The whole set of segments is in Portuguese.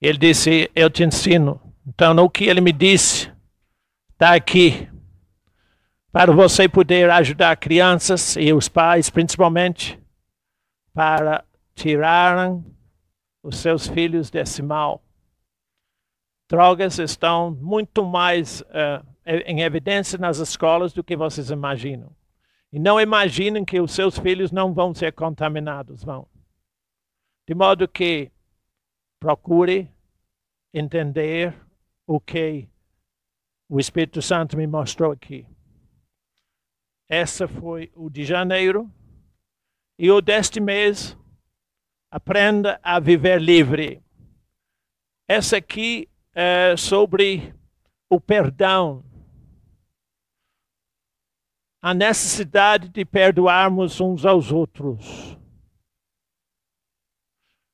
Ele disse, eu te ensino. Então, o que ele me disse está aqui. Para você poder ajudar crianças e os pais, principalmente, para tirarem os seus filhos desse mal. Drogas estão muito mais em evidência nas escolas do que vocês imaginam. E não imaginem que os seus filhos não vão ser contaminados, vão. De modo que procure entender o que o Espírito Santo me mostrou aqui. Essa foi o de janeiro. E o deste mês, aprenda a viver livre. Essa aqui é sobre o perdão. A necessidade de perdoarmos uns aos outros.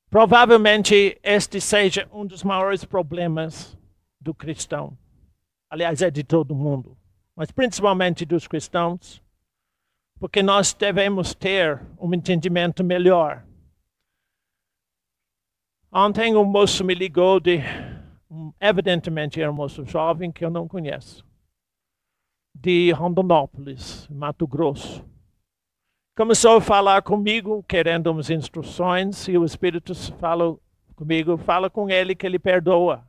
Provavelmente este seja um dos maiores problemas do cristão. Aliás, é de todo mundo. Mas principalmente dos cristãos. Porque nós devemos ter um entendimento melhor. Ontem um moço me ligou evidentemente era um moço jovem que eu não conheço. De Rondonópolis, Mato Grosso. Começou a falar comigo, querendo umas instruções, e o Espírito falou comigo, fala com ele que ele perdoa.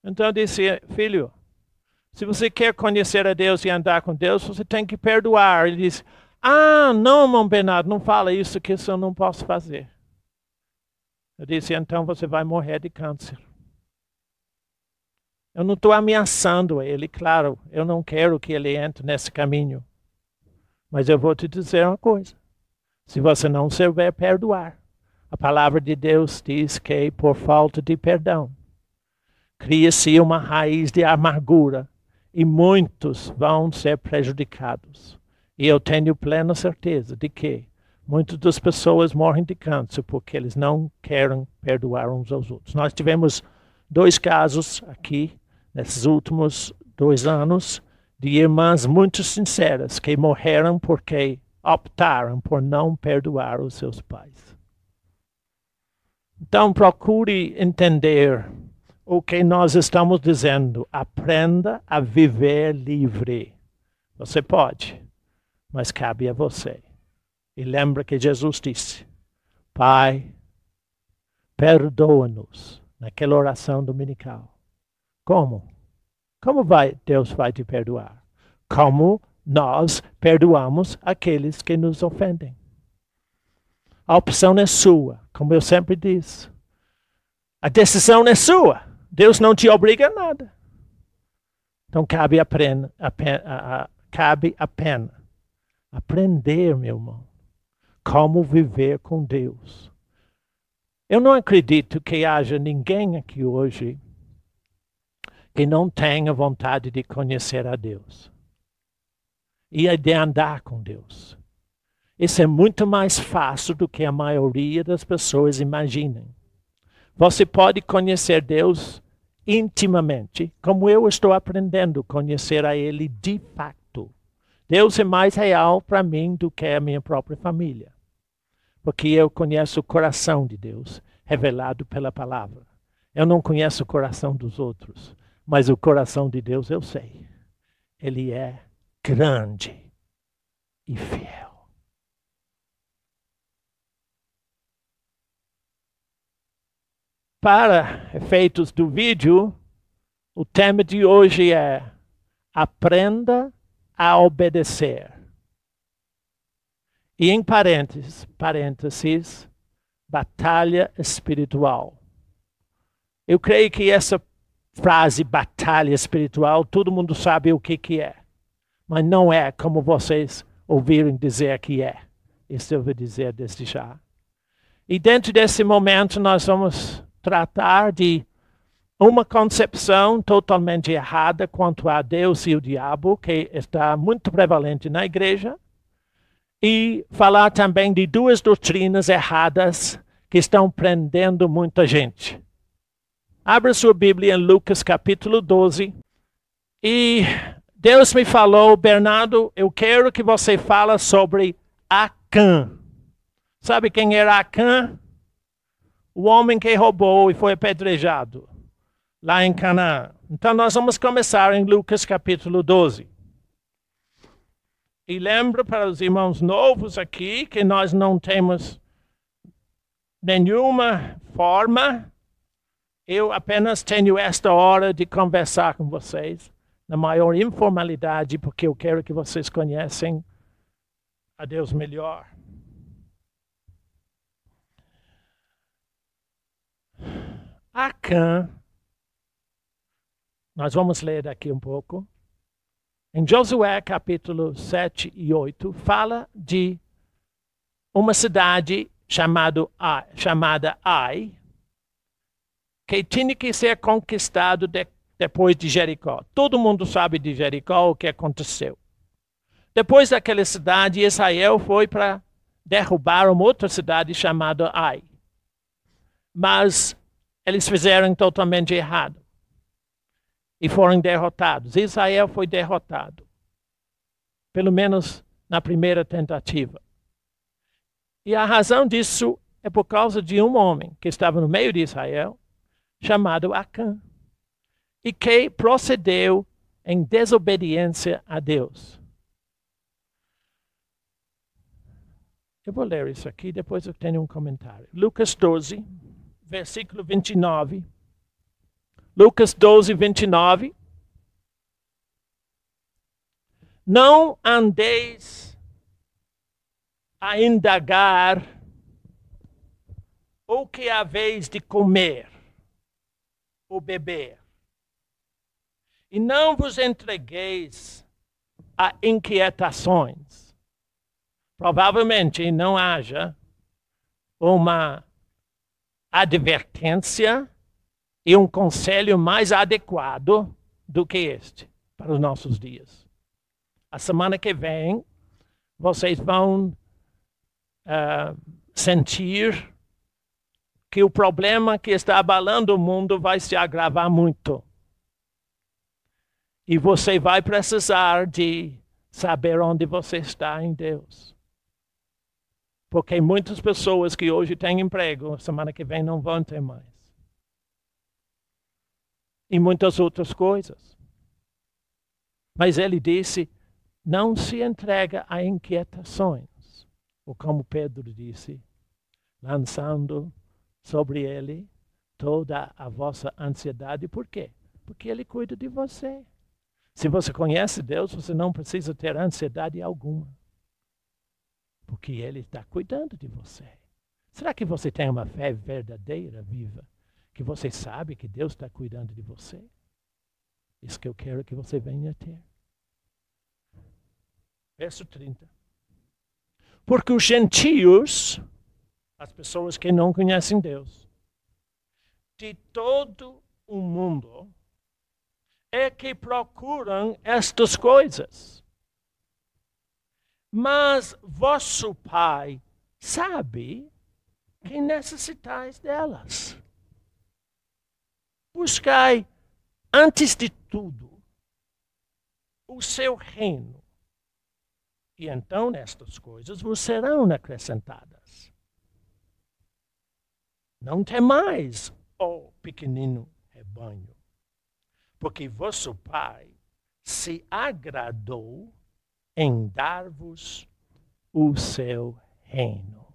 Então eu disse, filho, se você quer conhecer a Deus e andar com Deus, você tem que perdoar. Ele disse, não, irmão Bernardo, não fala isso, que isso eu não posso fazer. Eu disse, então você vai morrer de câncer. Eu não estou ameaçando ele, claro, eu não quero que ele entre nesse caminho. Mas eu vou te dizer uma coisa. Se você não souber perdoar, a palavra de Deus diz que por falta de perdão, cria-se uma raiz de amargura e muitos vão ser prejudicados. E eu tenho plena certeza de que muitas das pessoas morrem de câncer porque eles não querem perdoar uns aos outros. Nós tivemos 2 casos aqui, nesses últimos 2 anos, de irmãs muito sinceras que morreram porque optaram por não perdoar os seus pais. Então procure entender o que nós estamos dizendo. Aprenda a viver livre. Você pode, mas cabe a você. E lembra que Jesus disse, Pai, perdoa-nos, naquela oração dominical. Como? Como Deus vai te perdoar? Como nós perdoamos aqueles que nos ofendem. A opção é sua, como eu sempre disse. A decisão é sua. Deus não te obriga a nada. Então cabe a pena aprender, meu irmão, como viver com Deus. Eu não acredito que haja ninguém aqui hoje que não tenha vontade de conhecer a Deus e de andar com Deus. Isso é muito mais fácil do que a maioria das pessoas imaginam. Você pode conhecer Deus intimamente, como eu estou aprendendo a conhecer a Ele de fato. Deus é mais real para mim do que a minha própria família. Porque eu conheço o coração de Deus, revelado pela palavra. Eu não conheço o coração dos outros, mas o coração de Deus eu sei. Ele é grande e fiel. Para efeitos do vídeo, o tema de hoje é aprenda a obedecer. E em parênteses, batalha espiritual. Eu creio que essa frase, batalha espiritual, todo mundo sabe o que é. Mas não é como vocês ouviram dizer que é. Isso eu vou dizer desde já. E dentro desse momento nós vamos tratar de uma concepção totalmente errada quanto a Deus e o diabo, que está muito prevalente na igreja. E falar também de 2 doutrinas erradas que estão prendendo muita gente. Abra sua Bíblia em Lucas capítulo 12. E Deus me falou, Bernardo, eu quero que você fale sobre Acã. Sabe quem era Acã? o homem que roubou e foi apedrejado lá em Canaã. Então nós vamos começar em Lucas capítulo 12. E lembro para os irmãos novos aqui que nós não temos nenhuma forma, eu apenas tenho esta hora de conversar com vocês na maior informalidade, porque eu quero que vocês conheçam a Deus melhor. Acã, nós vamos ler daqui um pouco. Em Josué, capítulo 7 e 8, fala de uma cidade chamada Ai, que tinha que ser conquistado depois de Jericó. Todo mundo sabe de Jericó o que aconteceu. Depois daquela cidade, Israel foi para derrubar uma outra cidade chamada Ai. Mas eles fizeram totalmente errado. E foram derrotados. Israel foi derrotado. Pelo menos na primeira tentativa. E a razão disso é por causa de um homem que estava no meio de Israel, chamado Acã, e que procedeu em desobediência a Deus. Eu vou ler isso aqui, depois eu tenho um comentário. Lucas 12, versículo 29. Lucas 12, 29. Não andeis a indagar o que haveis de comer ou beber. E não vos entregueis a inquietações. Provavelmente não haja uma advertência e um conselho mais adequado do que este para os nossos dias. A semana que vem, vocês vão sentir que o problema que está abalando o mundo vai se agravar muito. E você vai precisar de saber onde você está em Deus. Porque muitas pessoas que hoje têm emprego, semana que vem não vão ter mais. E muitas outras coisas. Mas ele disse, não se entrega a inquietações. Ou como Pedro disse, lançando sobre ele toda a vossa ansiedade. Por quê? Porque ele cuida de você. Se você conhece Deus, você não precisa ter ansiedade alguma. Porque ele está cuidando de você. Será que você tem uma fé verdadeira, viva? Que você sabe que Deus está cuidando de você? Isso que eu quero que você venha ter. Verso 30. Porque os gentios, as pessoas que não conhecem Deus, de todo o mundo, é que procuram estas coisas. Mas vosso Pai sabe que necessitais delas. Buscai, antes de tudo, o seu reino. E então estas coisas vos serão acrescentadas. Não temais, ó pequenino rebanho, porque vosso Pai se agradou em dar-vos o seu reino.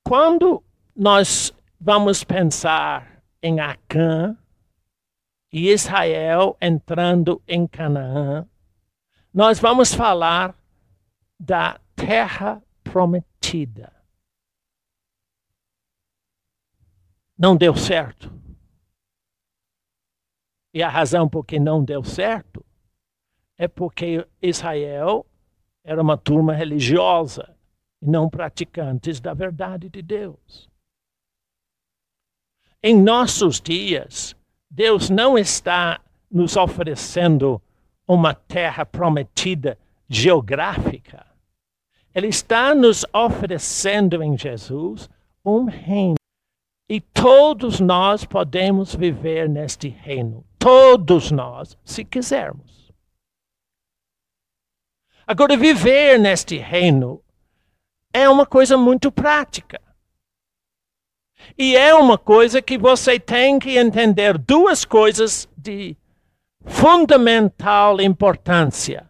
Quando nós vamos pensar em Acã e Israel entrando em Canaã, nós vamos falar da terra prometida. Não deu certo. E a razão por que não deu certo é porque Israel era uma turma religiosa e não praticantes da verdade de Deus. Em nossos dias, Deus não está nos oferecendo uma terra prometida geográfica. Ele está nos oferecendo em Jesus um reino. E todos nós podemos viver neste reino. Todos nós, se quisermos. Agora, viver neste reino é uma coisa muito prática. E é uma coisa que você tem que entender duas coisas de fundamental importância.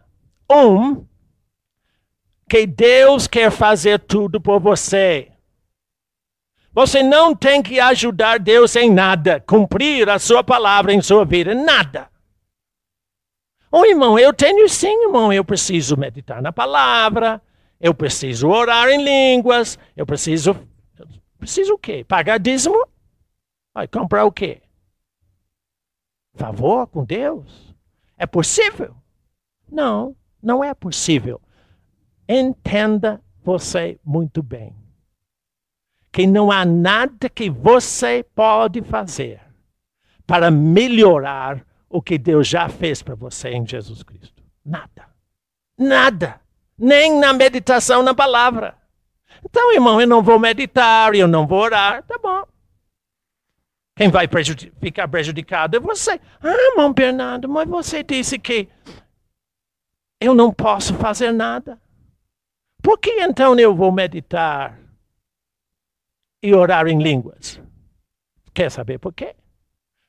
Que Deus quer fazer tudo por você. Você não tem que ajudar Deus em nada, cumprir a sua palavra em sua vida, nada. Irmão, eu tenho sim, irmão, eu preciso meditar na palavra, eu preciso orar em línguas, eu preciso o quê? Pagar dízimo? Vai comprar o quê? Favor com Deus? É possível? Não, não é possível. Entenda você muito bem que não há nada que você pode fazer para melhorar o que Deus já fez para você em Jesus Cristo. Nada. Nada. Nem na meditação na palavra. Então, irmão, eu não vou meditar, eu não vou orar, tá bom. Quem vai ficar prejudicado é você. Irmão Bernardo, mas você disse que eu não posso fazer nada. Por que então eu vou meditar e orar em línguas? Quer saber por quê?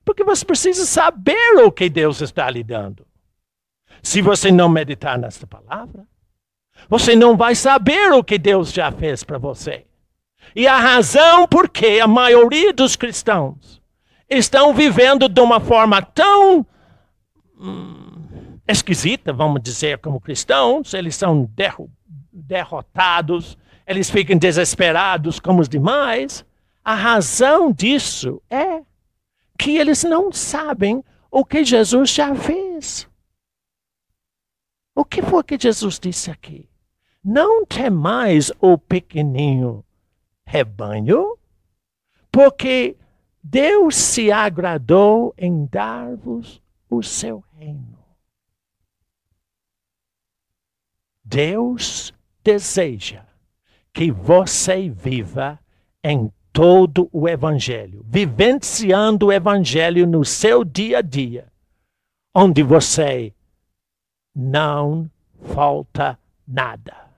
Porque você precisa saber o que Deus está lhe dando. Se você não meditar nesta palavra, você não vai saber o que Deus já fez para você. E a razão por que a maioria dos cristãos estão vivendo de uma forma tão esquisita, vamos dizer, como cristãos, eles são derrotados, eles ficam desesperados como os demais. A razão disso é que eles não sabem o que Jesus já fez. O que foi que Jesus disse aqui? Não temais o pequenino rebanho, porque Deus se agradou em dar-vos o seu reino. Deus deseja que você viva em todo o Evangelho, vivenciando o Evangelho no seu dia a dia, onde você não falta nada.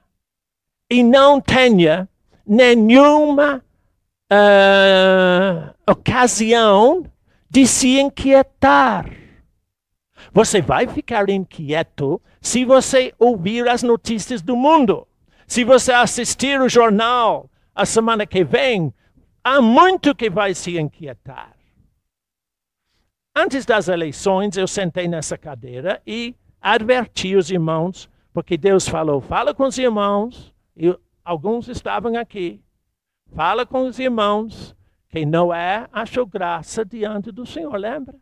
E não tenha nenhuma ocasião de se inquietar. Você vai ficar inquieto se você ouvir as notícias do mundo. Se você assistir o jornal a semana que vem, há muito que vai se inquietar. Antes das eleições, eu sentei nessa cadeira e adverti os irmãos, porque Deus falou, fala com os irmãos, e alguns estavam aqui. Fala com os irmãos que Noé achou graça diante do Senhor, lembra?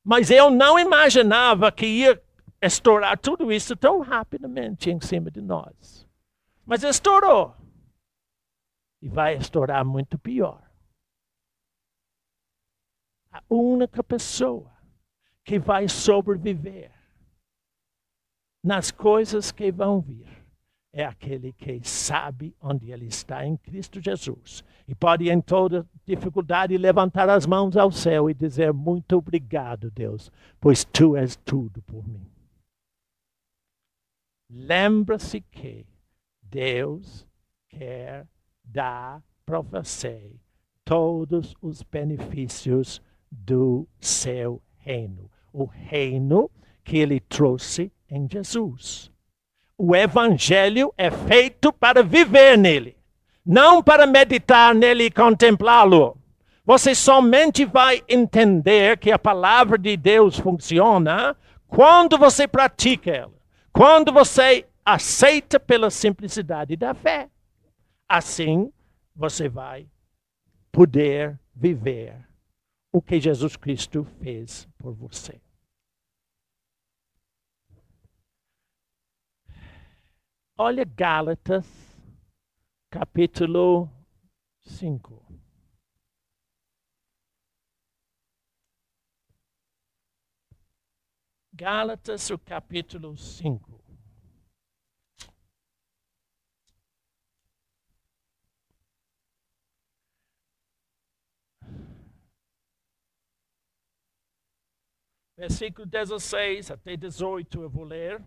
Mas eu não imaginava que ia estourar tudo isso tão rapidamente em cima de nós. Mas estourou. E vai estourar muito pior. A única pessoa que vai sobreviver nas coisas que vão vir é aquele que sabe onde ele está em Cristo Jesus. E pode em toda dificuldade levantar as mãos ao céu e dizer muito obrigado, Deus, pois Tu és tudo por mim. Lembra-se que Deus quer dar para você todos os benefícios do seu reino. O reino que Ele trouxe em Jesus. O Evangelho é feito para viver nele, não para meditar nele e contemplá-lo. Você somente vai entender que a palavra de Deus funciona quando você pratica ela, quando você aceita pela simplicidade da fé. Assim, você vai poder viver o que Jesus Cristo fez por você. Olha Gálatas, capítulo 5. Gálatas, o capítulo 5. Versículo 16 até 18 eu vou ler.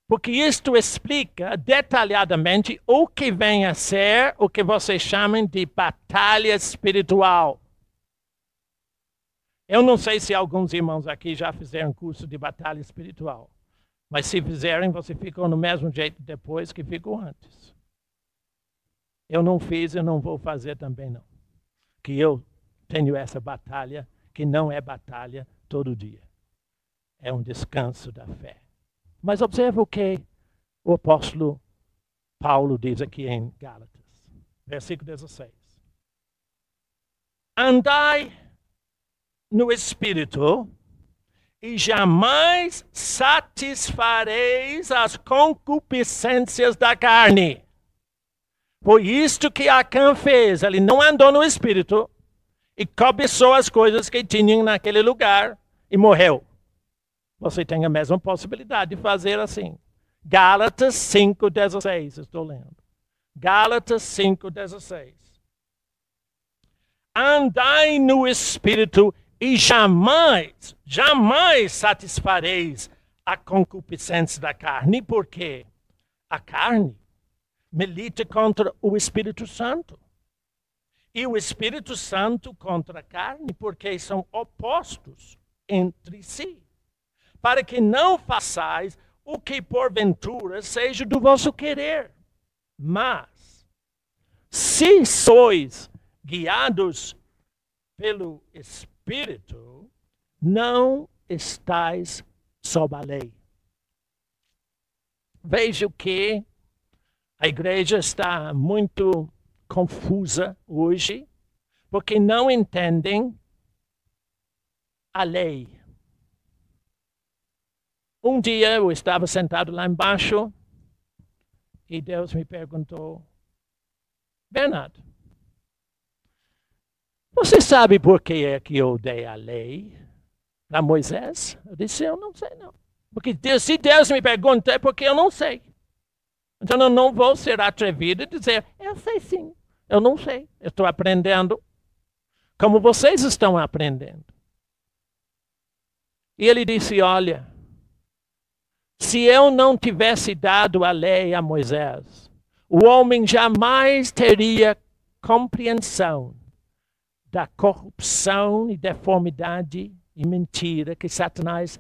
Porque isto explica detalhadamente o que vem a ser o que vocês chamam de batalha espiritual. Eu não sei se alguns irmãos aqui já fizeram curso de batalha espiritual. Mas se fizerem, você ficou no mesmo jeito depois que ficou antes. Eu não fiz e não vou fazer também não. Que eu tenho essa batalha, que não é batalha todo dia. É um descanso da fé. Mas observa o que o apóstolo Paulo diz aqui em Gálatas. Versículo 16. Andai no Espírito e jamais satisfareis as concupiscências da carne. Foi isto que Acã fez. Ele não andou no Espírito e cobiçou as coisas que tinham naquele lugar e morreu. Você tem a mesma possibilidade de fazer assim. Gálatas 5,16, estou lendo. Gálatas 5,16. Andai no Espírito e jamais satisfareis a concupiscência da carne, porque a carne milita contra o Espírito Santo. E o Espírito Santo contra a carne, porque são opostos entre si. Para que não façais o que porventura seja do vosso querer. Mas, se sois guiados pelo Espírito, não estáis sob a lei. Vejo que a igreja está muito confusa hoje, porque não entendem a lei. Um dia eu estava sentado lá embaixo e Deus me perguntou: Bernardo, você sabe por que é que eu dei a lei para Moisés? Eu disse: eu não sei não. Porque se Deus me pergunta é porque eu não sei. Então eu não vou ser atrevido e dizer: eu sei sim, eu não sei. Eu estou aprendendo como vocês estão aprendendo. E ele disse: olha, se eu não tivesse dado a lei a Moisés, o homem jamais teria compreensão da corrupção e deformidade e mentira que Satanás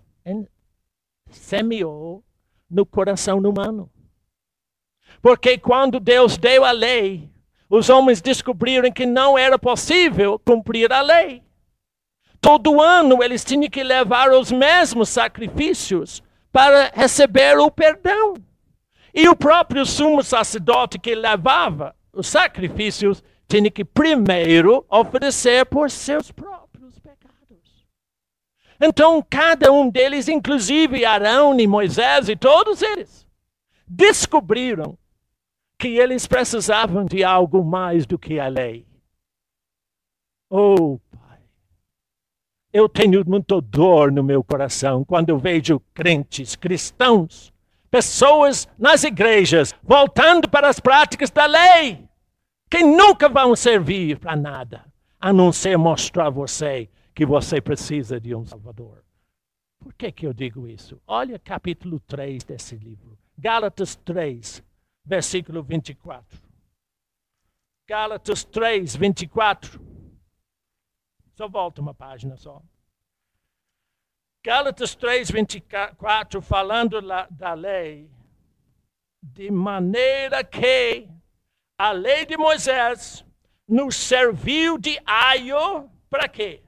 semeou no coração humano. Porque quando Deus deu a lei, os homens descobriram que não era possível cumprir a lei. Todo ano eles tinham que levar os mesmos sacrifícios para receber o perdão. E o próprio sumo sacerdote que levava os sacrifícios tinha que primeiro oferecer por seus próprios pecados. Então cada um deles, inclusive Arão e Moisés e todos eles, descobriram que eles precisavam de algo mais do que a lei. Oh, Pai, eu tenho muita dor no meu coração quando eu vejo crentes, cristãos, pessoas nas igrejas voltando para as práticas da lei, que nunca vão servir para nada, a não ser mostrar a você que você precisa de um Salvador. Por que eu digo isso? Olha capítulo 3 desse livro. Gálatas 3, versículo 24. Gálatas 3, 24. Só volta uma página só. Gálatas 3, 24, falando da lei, de maneira que a lei de Moisés nos serviu de aio para quê?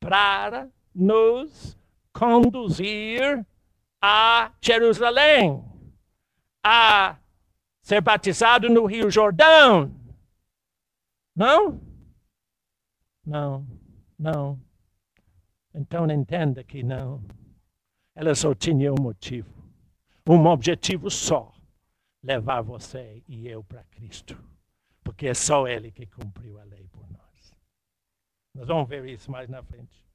Para nos conduzir a Jerusalém, a ser batizado no Rio Jordão. Não? Não, não. Então entenda que não. Ela só tinha um motivo. Um objetivo só. Levar você e eu para Cristo. Porque é só Ele que cumpriu a lei por nós. Nós vamos ver isso mais na frente.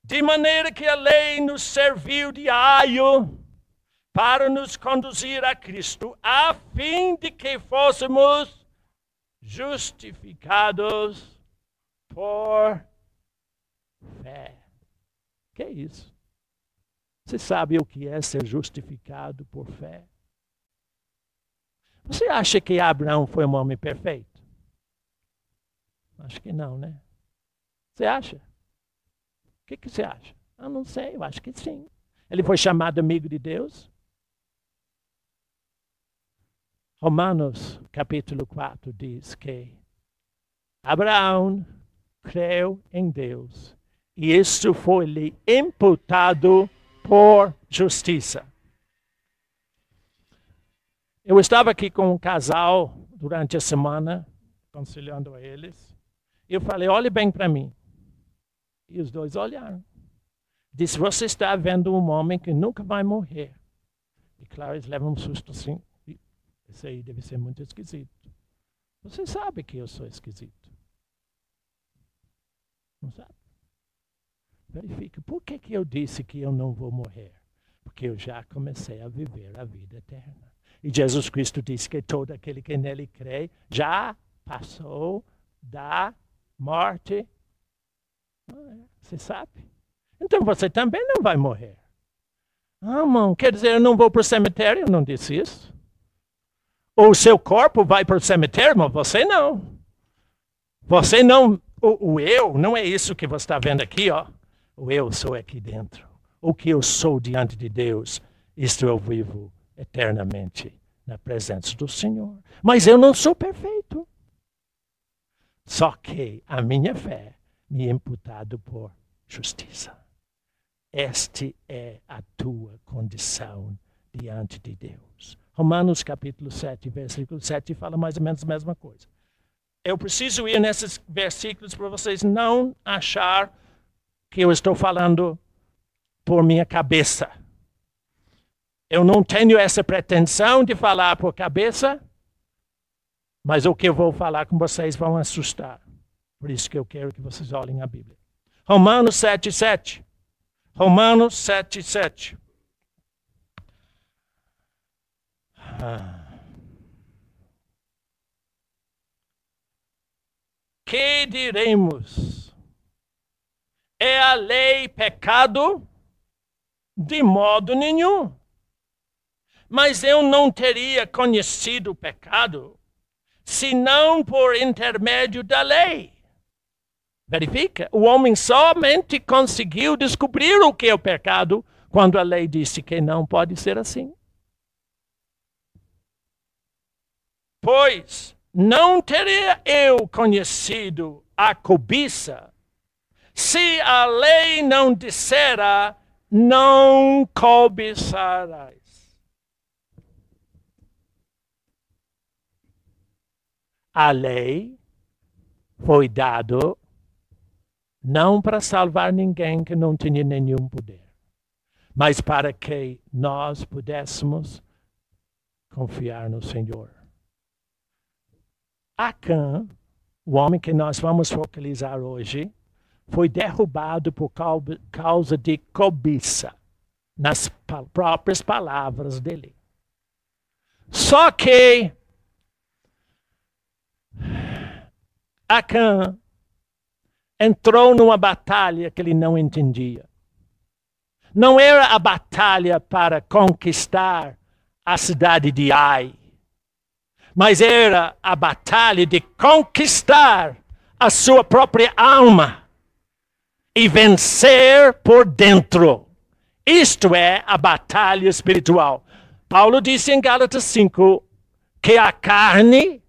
De maneira que a lei nos serviu de aio para nos conduzir a Cristo, a fim de que fôssemos justificados por fé. Que é isso? Você sabe o que é ser justificado por fé? Você acha que Abraão foi um homem perfeito? Acho que não, né? Você acha? O que você acha? Eu não sei, eu acho que sim. Ele foi chamado amigo de Deus? Romanos capítulo 4 diz que Abraão creu em Deus e isso foi-lhe imputado por justiça. Eu estava aqui com um casal durante a semana, aconselhando a eles. Eu falei, olhe bem para mim. E os dois olharam. Disse, você está vendo um homem que nunca vai morrer. E claro, eles levam um susto assim. Isso aí deve ser muito esquisito. Você sabe que eu sou esquisito. Não sabe? Verifica. Por que eu disse que eu não vou morrer? Porque eu já comecei a viver a vida eterna. E Jesus Cristo disse que todo aquele que nele crê já passou da morte. Você sabe? Então você também não vai morrer. Ah, irmão, quer dizer, eu não vou para o cemitério? Eu não disse isso. Ou o seu corpo vai para o cemitério, mas você não. Você não, o eu, não é isso que você está vendo aqui, ó. O eu sou aqui dentro. O que eu sou diante de Deus, isto eu vivo eternamente na presença do Senhor. Mas eu não sou perfeito. Só que a minha fé me é imputado por justiça. Esta é a tua condição diante de Deus. Romanos capítulo 7, versículo 7 fala mais ou menos a mesma coisa. Eu preciso ir nesses versículos para vocês não achar que eu estou falando por minha cabeça. Eu não tenho essa pretensão de falar por cabeça, mas o que eu vou falar com vocês vão assustar. Por isso que eu quero que vocês olhem a Bíblia. Romanos 7, 7. Romanos 7, 7. Que diremos? É a lei pecado? De modo nenhum. Mas eu não teria conhecido o pecado, senão por intermédio da lei. Verifica, o homem somente conseguiu descobrir o que é o pecado quando a lei disse que não pode ser assim. Pois não teria eu conhecido a cobiça se a lei não dissera não cobiçarás. A lei foi dada não para salvar ninguém que não tinha nenhum poder, mas para que nós pudéssemos confiar no Senhor. Acã, o homem que nós vamos focalizar hoje, foi derrubado por causa de cobiça, nas próprias palavras dele. Só que Acã entrou numa batalha que ele não entendia. Não era a batalha para conquistar a cidade de Ai, mas era a batalha de conquistar a sua própria alma e vencer por dentro. Isto é a batalha espiritual. Paulo disse em Gálatas 5 que a carne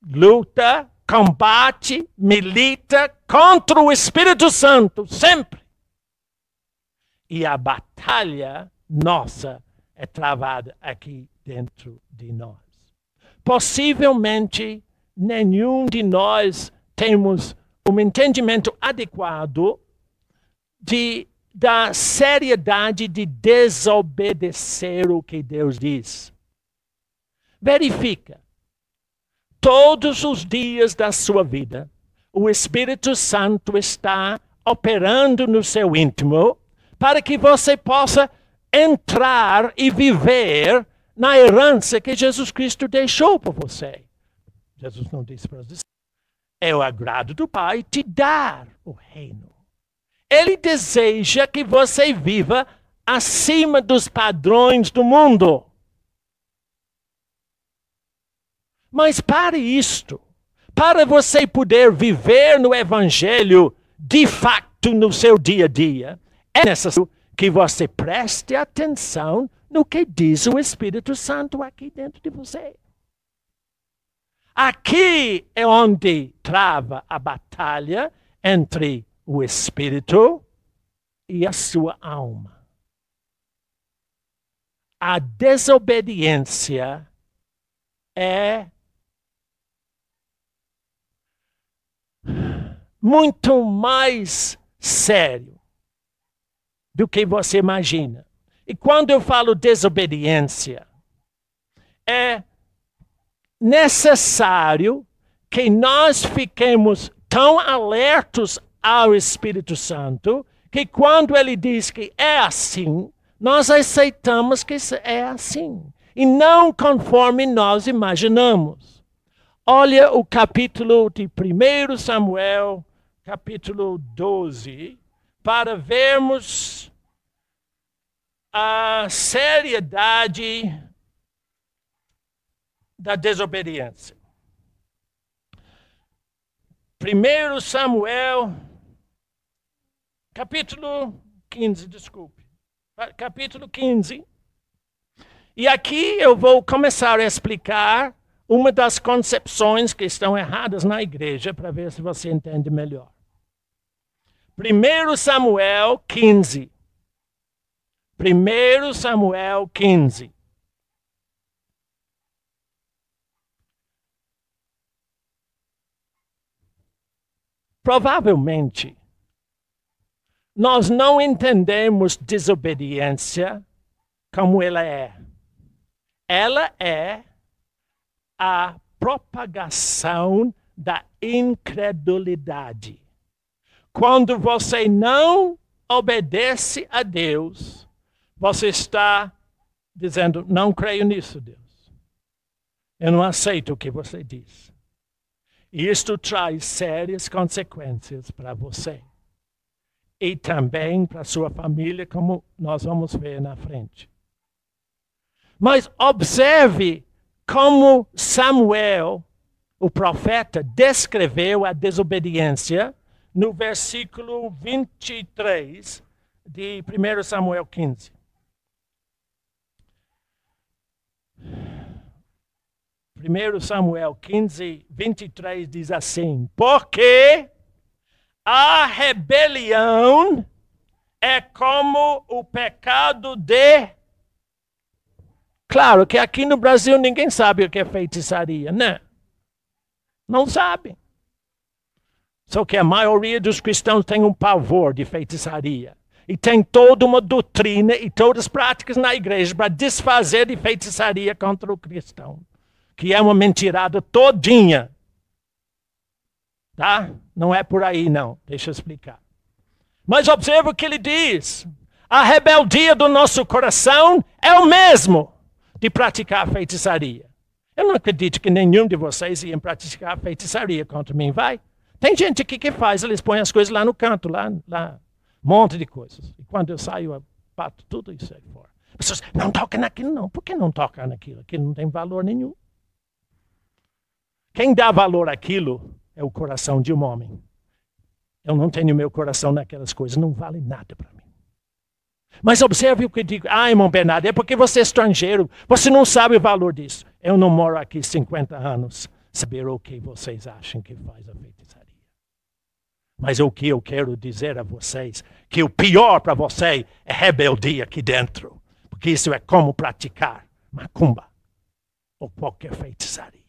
luta, combate, milita contra o Espírito Santo, sempre. E a batalha nossa é travada aqui dentro de nós. Possivelmente, nenhum de nós temos um entendimento adequado da seriedade de desobedecer o que Deus diz. Verifica. Todos os dias da sua vida, o Espírito Santo está operando no seu íntimo para que você possa entrar e viver na herança que Jesus Cristo deixou para você. Jesus não disse para os discípulos, é o agrado do Pai te dar o reino. Ele deseja que você viva acima dos padrões do mundo. Mas para isto, para você poder viver no Evangelho de fato no seu dia a dia, é necessário que você preste atenção no que diz o Espírito Santo aqui dentro de você. Aqui é onde trava a batalha entre o Espírito e a sua alma. A desobediência é muito mais sério do que você imagina. E quando eu falo desobediência, é necessário que nós fiquemos tão alertos ao Espírito Santo que quando ele diz que é assim, nós aceitamos que é assim. E não conforme nós imaginamos. Olha o capítulo de 1 Samuel, capítulo 12, para vermos a seriedade da desobediência. 1 Samuel, capítulo 15, desculpe. Capítulo 15. E aqui eu vou começar a explicar uma das concepções que estão erradas na igreja, para ver se você entende melhor. 1 Samuel 15. 1 Samuel 15. Provavelmente, nós não entendemos desobediência como ela é. Ela é a propagação da incredulidade. Quando você não obedece a Deus, você está dizendo, não creio nisso, Deus. Eu não aceito o que você diz. E isto traz sérias consequências para você. E também para sua família, como nós vamos ver na frente. Mas observe como Samuel, o profeta, descreveu a desobediência no versículo 23 de 1 Samuel 15. 1 Samuel 15, 23 diz assim: porque a rebelião é como o pecado de... Claro que aqui no Brasil ninguém sabe o que é feitiçaria, né? Não sabe. Só que a maioria dos cristãos tem um pavor de feitiçaria. E tem toda uma doutrina e todas as práticas na igreja para desfazer de feitiçaria contra o cristão. Que é uma mentirada todinha. Tá? Não é por aí não, deixa eu explicar. Mas observa o que ele diz. A rebeldia do nosso coração é o mesmo de praticar feitiçaria. Eu não acredito que nenhum de vocês iam praticar feitiçaria contra mim, vai? Tem gente aqui que faz, eles põem as coisas lá no canto, lá um monte de coisas. E quando eu saio, eu bato tudo isso aí fora. As pessoas, não toca naquilo não. Por que não toca naquilo? Aquilo não tem valor nenhum. Quem dá valor àquilo é o coração de um homem. Eu não tenho meu coração naquelas coisas, não vale nada para mim. Mas observe o que eu digo. Ah, irmão Bernardo, é porque você é estrangeiro. Você não sabe o valor disso. Eu não moro aqui 50 anos. Saber o que vocês acham que faz a feitiçaria. Mas o que eu quero dizer a vocês, que o pior para você é rebeldia aqui dentro. Porque isso é como praticar macumba ou qualquer feitiçaria.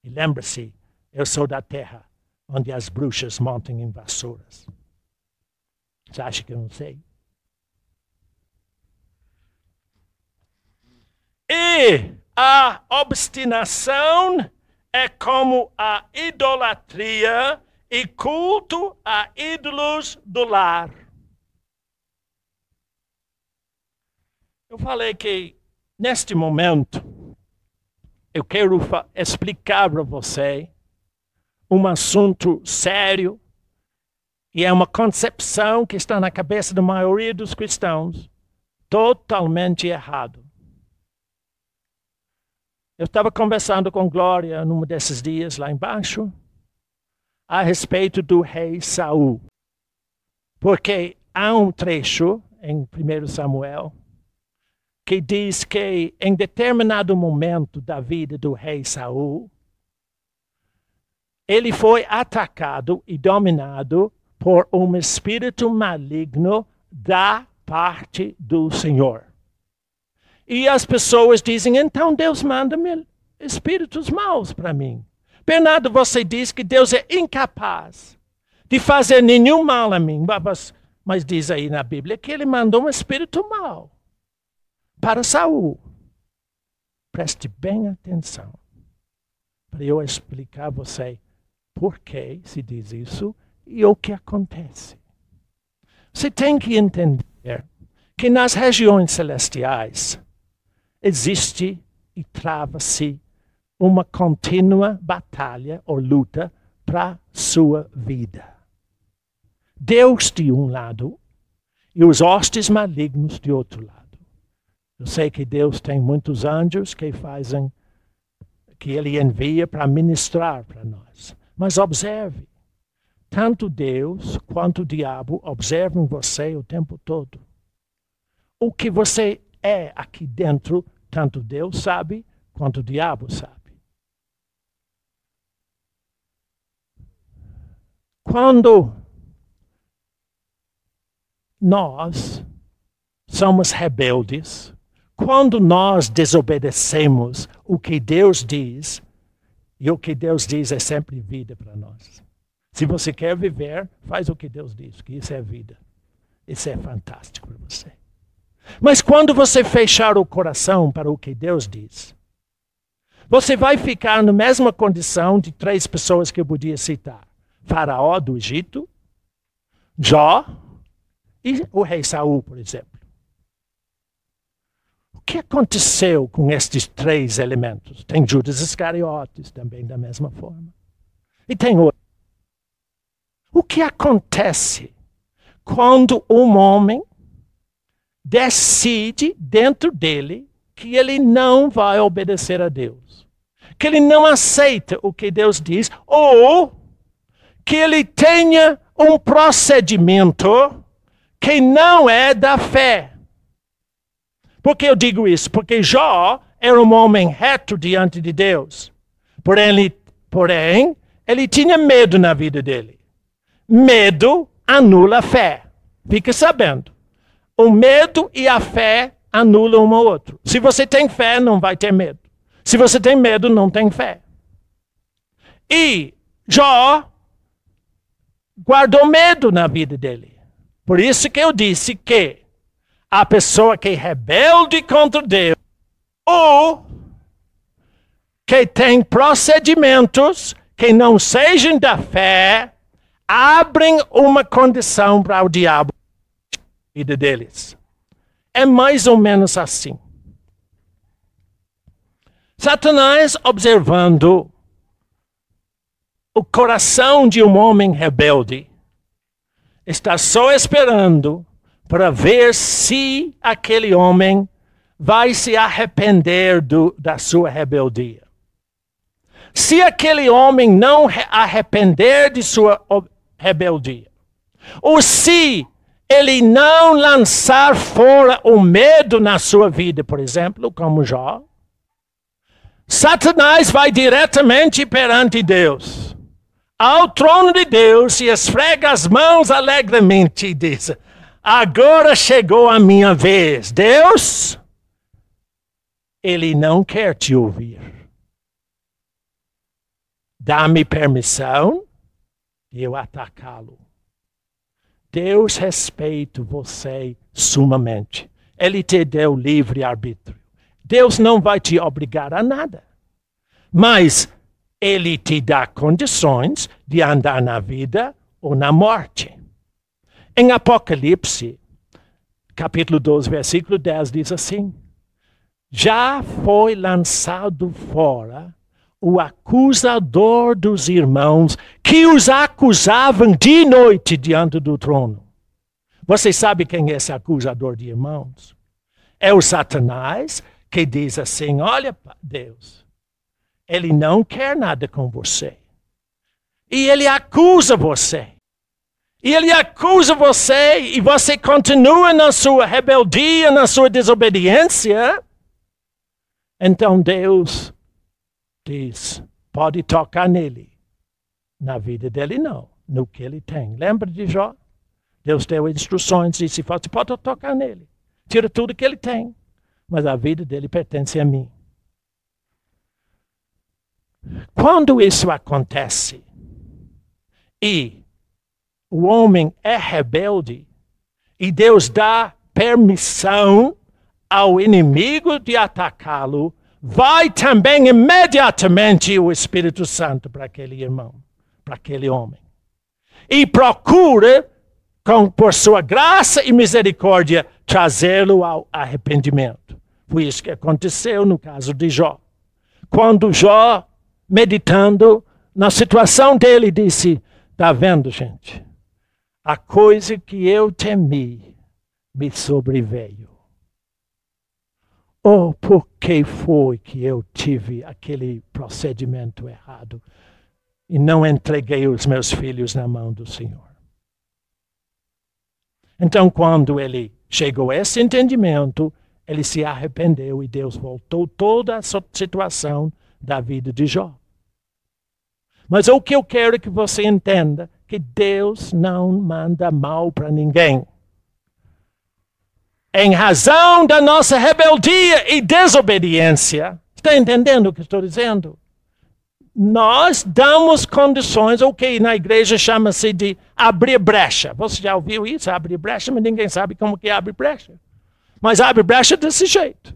E lembre-se, eu sou da terra onde as bruxas montam em vassouras. Você acha que eu não sei? E a obstinação é como a idolatria e culto a ídolos do lar. Eu falei que, neste momento, eu quero explicar para você um assunto sério E é uma concepção que está na cabeça da maioria dos cristãos, totalmente errado. Eu estava conversando com Glória num desses dias lá embaixo, a respeito do rei Saul. Porque há um trecho em 1 Samuel que diz que em determinado momento da vida do rei Saul, ele foi atacado e dominado por um espírito maligno da parte do Senhor. E as pessoas dizem, então Deus manda espíritos maus para mim. Bernardo, você diz que Deus é incapaz de fazer nenhum mal a mim. Mas diz aí na Bíblia que ele mandou um espírito mau para Saul. Preste bem atenção para eu explicar a você por que se diz isso e o que acontece. Você tem que entender que nas regiões celestiais existe e trava-se uma contínua batalha ou luta para sua vida. Deus de um lado e os hostes malignos de outro lado. Eu sei que Deus tem muitos anjos que Ele envia para ministrar para nós. Mas observe, tanto Deus quanto o diabo observam você o tempo todo. O que você é aqui dentro, tanto Deus sabe quanto o diabo sabe. Quando nós somos rebeldes, quando nós desobedecemos o que Deus diz, e o que Deus diz é sempre vida para nós. Se você quer viver, faz o que Deus diz, que isso é vida. Isso é fantástico para você. Mas quando você fechar o coração para o que Deus diz, você vai ficar na mesma condição de 3 pessoas que eu podia citar. Faraó do Egito, Jó e o rei Saul, por exemplo. O que aconteceu com estes 3 elementos? Tem Judas Iscariotes também da mesma forma. E tem outros. O que acontece quando um homem decide dentro dele que ele não vai obedecer a Deus? Que ele não aceita o que Deus diz, ou que ele tenha um procedimento que não é da fé. Por que eu digo isso? Porque Jó era um homem reto diante de Deus. Porém, ele tinha medo na vida dele. Medo anula a fé. Fica sabendo. O medo e a fé anulam um ao outro. Se você tem fé, não vai ter medo. Se você tem medo, não tem fé. E Jó guardou medo na vida dele. Por isso que eu disse que a pessoa que é rebelde contra Deus, ou que tem procedimentos que não sejam da fé, abrem uma condição para o diabo na vida deles. É mais ou menos assim. Satanás, observando o coração de um homem rebelde, está só esperando para ver se aquele homem vai se arrepender da sua rebeldia. Se aquele homem não arrepender de sua rebeldia, ou se ele não lançar fora o medo na sua vida, por exemplo, como Jó, Satanás vai diretamente perante Deus, ao trono de Deus, e esfrega as mãos alegremente e diz: agora chegou a minha vez. Deus, ele não quer te ouvir. Dá-me permissão de eu atacá-lo. Deus respeita você sumamente. Ele te deu livre arbítrio. Deus não vai te obrigar a nada. Mas Ele te dá condições de andar na vida ou na morte. Em Apocalipse, capítulo 12, versículo 10, diz assim: já foi lançado fora o acusador dos irmãos, que os acusavam de noite diante do trono. Você sabe quem é esse acusador de irmãos? É o Satanás, que diz assim: olha, Deus, ele não quer nada com você. E ele acusa você. E ele acusa você, e você continua na sua rebeldia, na sua desobediência. Então Deus diz: pode tocar nele. Na vida dele não, no que ele tem. Lembra de Jó? Deus deu instruções, disse: você pode tocar nele. Tira tudo que ele tem. Mas a vida dele pertence a mim. Quando isso acontece, e o homem é rebelde, e Deus dá permissão ao inimigo de atacá-lo, vai também imediatamente o Espírito Santo para aquele irmão, para aquele homem. E procura, por sua graça e misericórdia, trazê-lo ao arrependimento. Foi isso que aconteceu no caso de Jó. Quando Jó, meditando na situação dele, disse: está vendo, gente? A coisa que eu temi me sobreveio. Oh, por que foi que eu tive aquele procedimento errado e não entreguei os meus filhos na mão do Senhor? Então, quando ele chegou a esse entendimento, ele se arrependeu e Deus voltou toda a situação da vida de Jó. Mas o que eu quero é que você entenda, que Deus não manda mal para ninguém. Em razão da nossa rebeldia e desobediência, está entendendo o que estou dizendo? Nós damos condições, o que na igreja chama-se de abrir brecha. Você já ouviu isso? Abrir brecha, mas ninguém sabe como que abre brecha. Mas abre brecha desse jeito.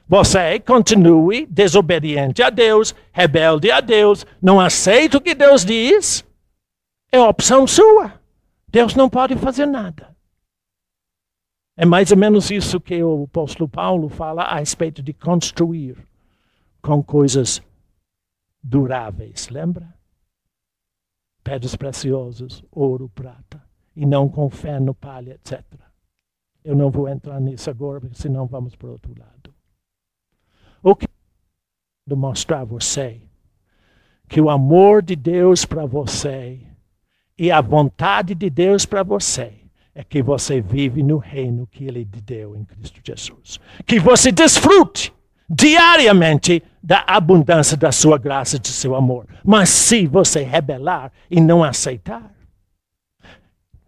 Você continue desobediente a Deus, rebelde a Deus, não aceita o que Deus diz, é opção sua. Deus não pode fazer nada. É mais ou menos isso que o apóstolo Paulo fala a respeito de construir com coisas duráveis, lembra? Pedras preciosas, ouro, prata, e não com feno, palha, etc. Eu não vou entrar nisso agora, porque senão vamos para o outro lado. O que eu quero mostrar a você? Que o amor de Deus para você e a vontade de Deus para você é que você vive no reino que Ele te deu em Cristo Jesus. Que você desfrute diariamente da abundância da sua graça e do seu amor. Mas se você rebelar e não aceitar,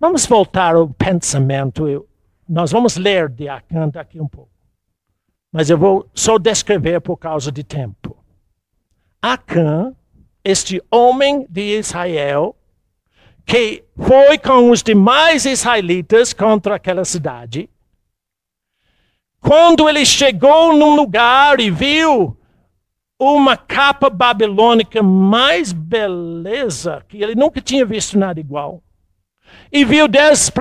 vamos voltar ao pensamento. Nós vamos ler de Acã daqui um pouco. Mas eu vou só descrever por causa de tempo. Acã, este homem de Israel, que foi com os demais israelitas contra aquela cidade, quando ele chegou num lugar e viu uma capa babilônica mais beleza, que ele nunca tinha visto nada igual, e viu 10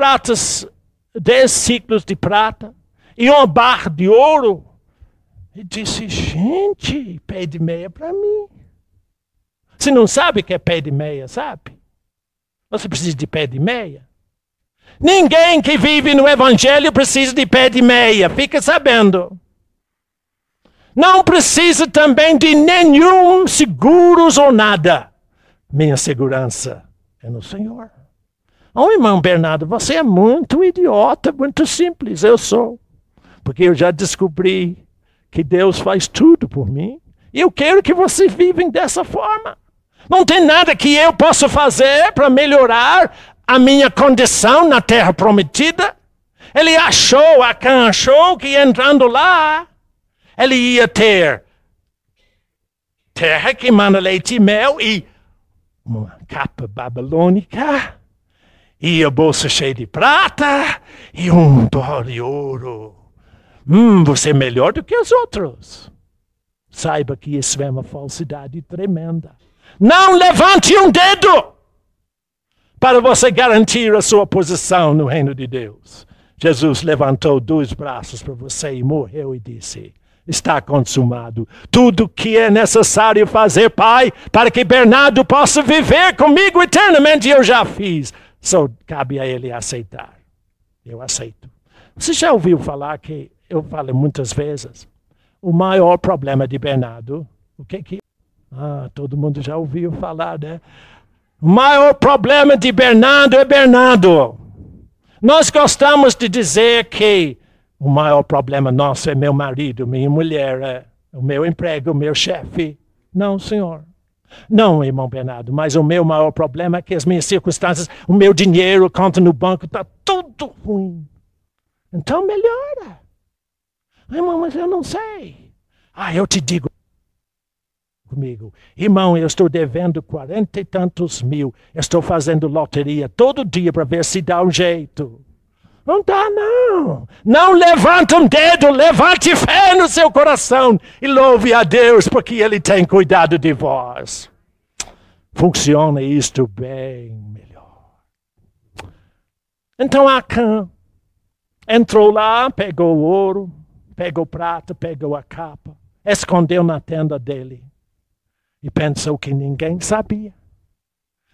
ciclos de prata, e uma barra de ouro, e disse: gente, pé de meia para mim. Você não sabe o que é pé de meia, sabe? Você precisa de pé de meia. Ninguém que vive no Evangelho precisa de pé de meia, fica sabendo. Não precisa também de nenhum seguros ou nada. Minha segurança é no Senhor. Oh, irmão Bernardo, você é muito idiota, muito simples. Eu sou. Porque eu já descobri que Deus faz tudo por mim. E eu quero que você viva dessa forma. Não tem nada que eu possa fazer para melhorar a minha condição na terra prometida. Acã achou que entrando lá, ele ia ter terra que manda leite e mel e uma capa babilônica e a bolsa cheia de prata e um pó de ouro. Você é melhor do que os outros. Saiba que isso é uma falsidade tremenda. Não levante um dedo para você garantir a sua posição no reino de Deus. Jesus levantou 2 braços para você e morreu e disse: está consumado. Tudo que é necessário fazer, Pai, para que Bernardo possa viver comigo eternamente, eu já fiz. Só cabe a ele aceitar. Eu aceito. Você já ouviu falar que, eu falo muitas vezes, o maior problema de Bernardo, o que todo mundo já ouviu falar, né? O maior problema de Bernardo é Bernardo. Nós gostamos de dizer que o maior problema nosso é meu marido, minha mulher, o meu emprego, o meu chefe. Não, senhor. Não, irmão Bernardo, mas o meu maior problema é que as minhas circunstâncias, o meu dinheiro, conta no banco, está tudo ruim. Então melhora. Irmão, mas eu não sei. Eu te digo comigo. Irmão, eu estou devendo 40 e tantos mil. Eu estou fazendo loteria todo dia para ver se dá um jeito. Não dá, não. Não levanta um dedo, levante fé no seu coração e louve a Deus, porque Ele tem cuidado de vós. Funciona isto bem melhor. Então Acã entrou lá, pegou o ouro, pegou prata, pegou a capa, escondeu na tenda dele e pensou que ninguém sabia.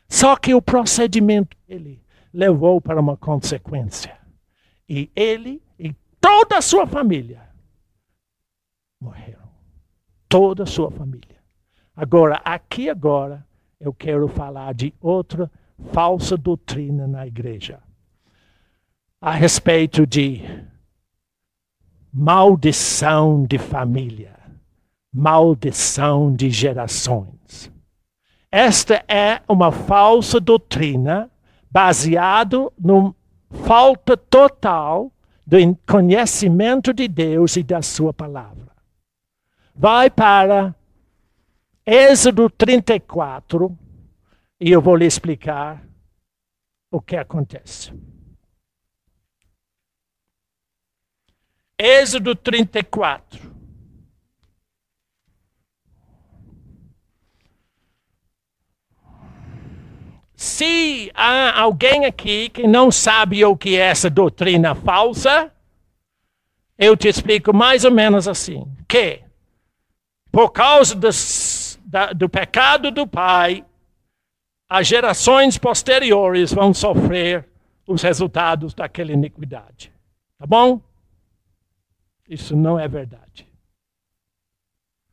Só que o procedimento dele levou para uma consequência. E ele e toda a sua família morreram. Toda a sua família. Agora, eu quero falar de outra falsa doutrina na igreja. A respeito de maldição de família. Maldição de gerações. Esta é uma falsa doutrina baseada no falta total do conhecimento de Deus e da sua palavra. Vai para Êxodo 34 e eu vou lhe explicar o que acontece. Êxodo 34. Se há alguém aqui que não sabe o que é essa doutrina falsa, eu te explico mais ou menos assim, que por causa do pecado do pai, as gerações posteriores vão sofrer os resultados daquela iniquidade. Tá bom? Isso não é verdade.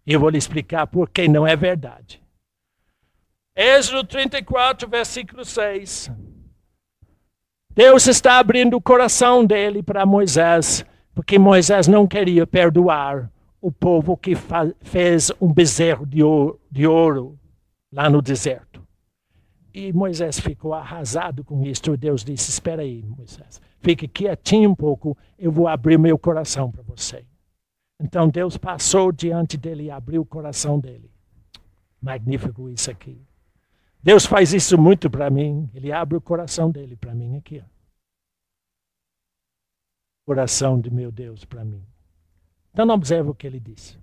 Eu vou lhe explicar por que não é verdade. Êxodo 34, versículo 6. Deus está abrindo o coração dele para Moisés, porque Moisés não queria perdoar o povo que fez um bezerro de ouro lá no deserto. E Moisés ficou arrasado com isso. Deus disse, espera aí, Moisés. Fique quietinho um pouco, eu vou abrir meu coração para você. Então Deus passou diante dele e abriu o coração dele. Magnífico isso aqui. Deus faz isso muito para mim. Ele abre o coração dele para mim aqui. Coração de meu Deus para mim. Então observa o que ele disse.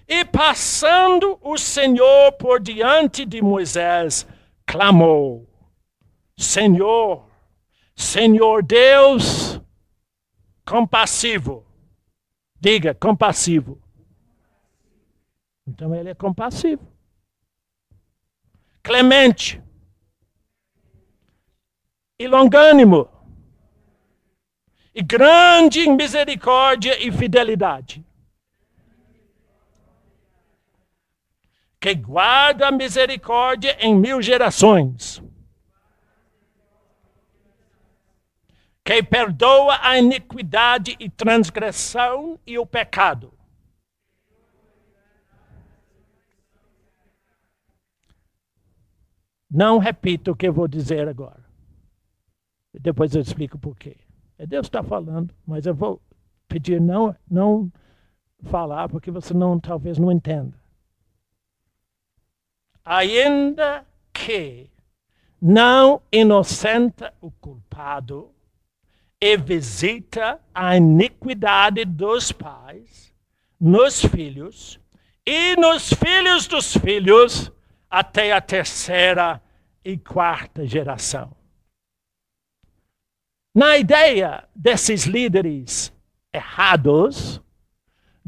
E passando o Senhor por diante de Moisés, clamou, Senhor, Senhor Deus, compassivo. Diga, compassivo. Então ele é compassivo. Clemente. E longânimo. E grande em misericórdia e fidelidade. Que guarda a misericórdia em 1000 gerações. Que perdoa a iniquidade e transgressão e o pecado. Não repita o que eu vou dizer agora. Depois eu explico por quê. Deus está falando, mas eu vou pedir não falar, porque você talvez não entenda. Ainda que não inocenta o culpado e visita a iniquidade dos pais nos filhos e nos filhos dos filhos até a 3ª e 4ª geração. Na ideia desses líderes errados,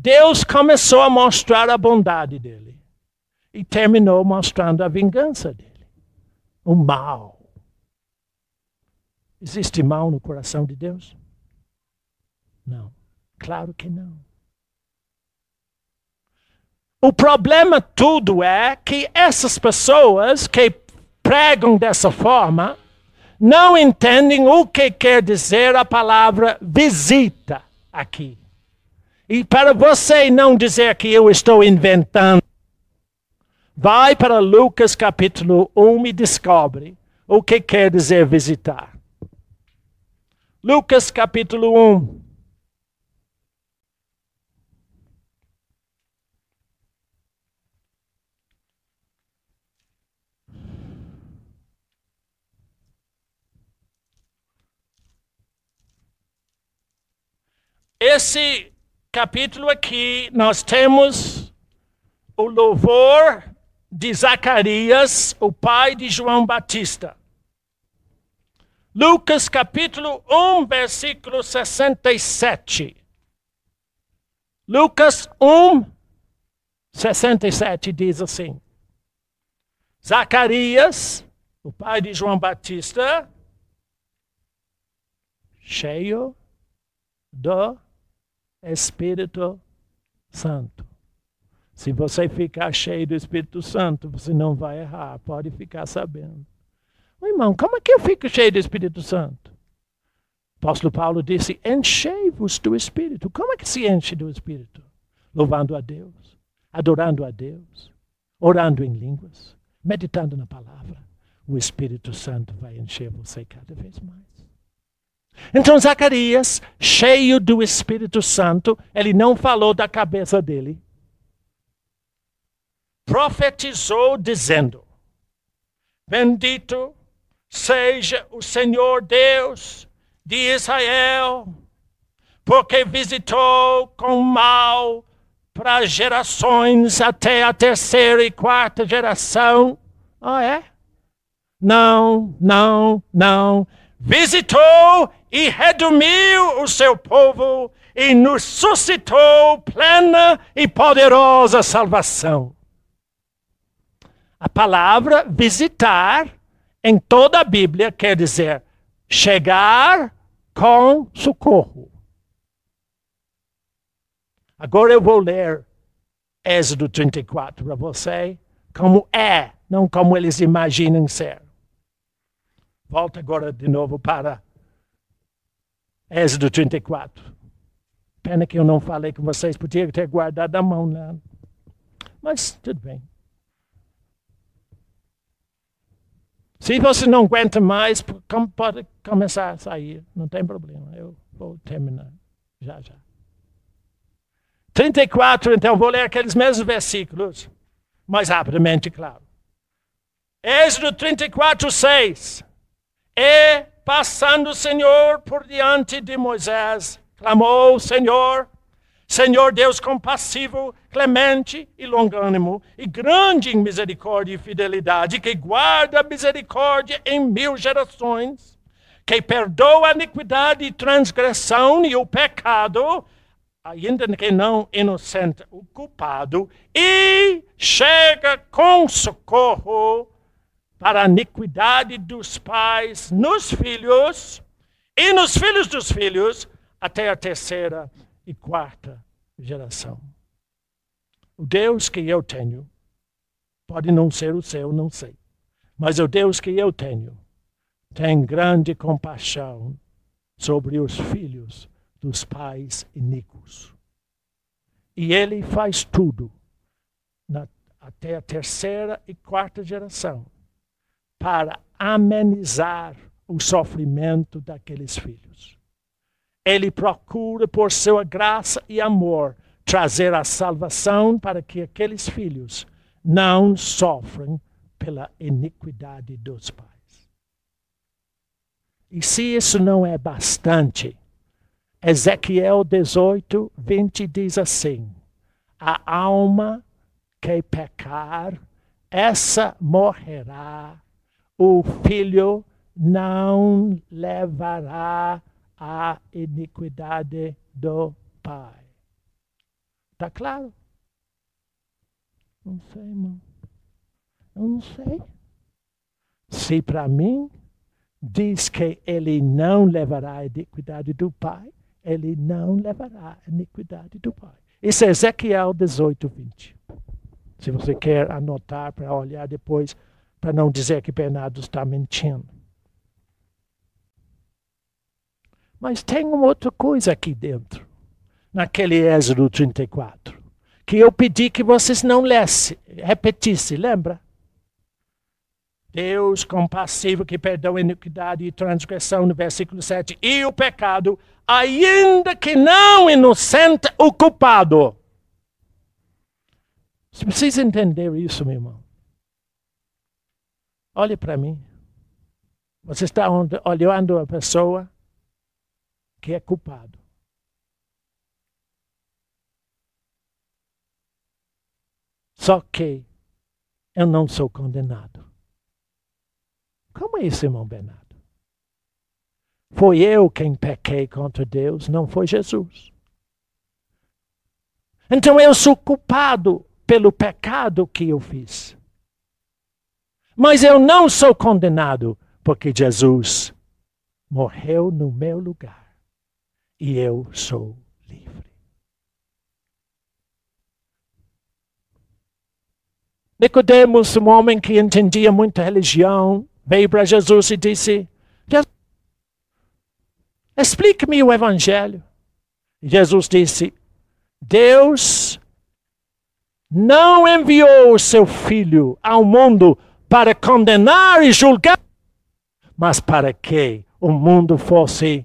Deus começou a mostrar a bondade dele e terminou mostrando a vingança dele. O mal. Existe mal no coração de Deus? Não. Claro que não. O problema tudo é que essas pessoas que pregam dessa forma não entendem o que quer dizer a palavra visita aqui. E para você não dizer que eu estou inventando, vai para Lucas capítulo 1 e descobre o que quer dizer visitar. Lucas capítulo 1. Esse capítulo aqui, nós temos o louvor de Zacarias, o pai de João Batista. Lucas capítulo 1, versículo 67. Lucas 1, 67 diz assim: Zacarias, o pai de João Batista, cheio do Espírito Santo. Se você ficar cheio do Espírito Santo, você não vai errar, pode ficar sabendo. Irmão, como é que eu fico cheio do Espírito Santo? O apóstolo Paulo disse, enchei-vos do Espírito. Como é que se enche do Espírito? Louvando a Deus, adorando a Deus, orando em línguas, meditando na palavra. O Espírito Santo vai encher você cada vez mais. Então Zacarias, cheio do Espírito Santo, ele não falou da cabeça dele. Profetizou dizendo, bendito seja o Senhor Deus de Israel, porque visitou com mal para gerações até a terceira e quarta geração. Ah, é? Não. Visitou e redimiu o seu povo e nos suscitou plena e poderosa salvação. A palavra visitar em toda a Bíblia quer dizer chegar com socorro. Agora eu vou ler Êxodo 34 para você, como é, não como eles imaginam ser. Volta agora de novo para Êxodo 34. Pena que eu não falei com vocês, podia ter guardado a mão lá. Mas tudo bem. Se você não aguenta mais, pode começar a sair. Não tem problema, eu vou terminar já. 34, então vou ler aqueles mesmos versículos, mais rapidamente, claro. Êxodo 34, 6. E passando o Senhor por diante de Moisés, clamou o Senhor Deus compassivo, clemente e longânimo, e grande em misericórdia e fidelidade, que guarda a misericórdia em 1000 gerações, que perdoa a iniquidade e transgressão e o pecado, ainda que não inocente o culpado, e chega com socorro para a iniquidade dos pais nos filhos, e nos filhos dos filhos, até a terceira e quarta geração. O Deus que eu tenho, pode não ser o seu, não sei, mas o Deus que eu tenho, tem grande compaixão sobre os filhos dos pais iníquos. E Ele faz tudo, até a terceira e quarta geração, para amenizar o sofrimento daqueles filhos. Ele procura, por sua graça e amor, trazer a salvação para que aqueles filhos não sofram pela iniquidade dos pais. E se isso não é bastante, Ezequiel 18, 20 diz assim, a alma que pecar, essa morrerá, o filho não levará a iniquidade do pai. Está claro? Não sei, irmão. Eu não sei. Se para mim diz que ele não levará a iniquidade do pai, ele não levará a iniquidade do pai. Isso é Ezequiel 18, 20. Se você quer anotar para olhar depois, para não dizer que Bernardo está mentindo. Mas tem uma outra coisa aqui dentro, naquele Êxodo 34, que eu pedi que vocês não lessem, repetissem, lembra? Deus compassivo que perdoa a iniquidade e transgressão, no versículo 7, e o pecado, ainda que não inocente o culpado. Você precisa entender isso, meu irmão. Olhe para mim. Você está olhando a pessoa que é culpado. Só que eu não sou condenado. Como é isso, irmão Bernardo? Foi eu quem pequei contra Deus, não foi Jesus. Então eu sou culpado pelo pecado que eu fiz. Mas eu não sou condenado, porque Jesus morreu no meu lugar. E eu sou livre. Nicodemos, um homem que entendia muita religião, veio para Jesus e disse, explique-me o evangelho. E Jesus disse, Deus não enviou o seu Filho ao mundo para condenar e julgar, mas para que o mundo fosse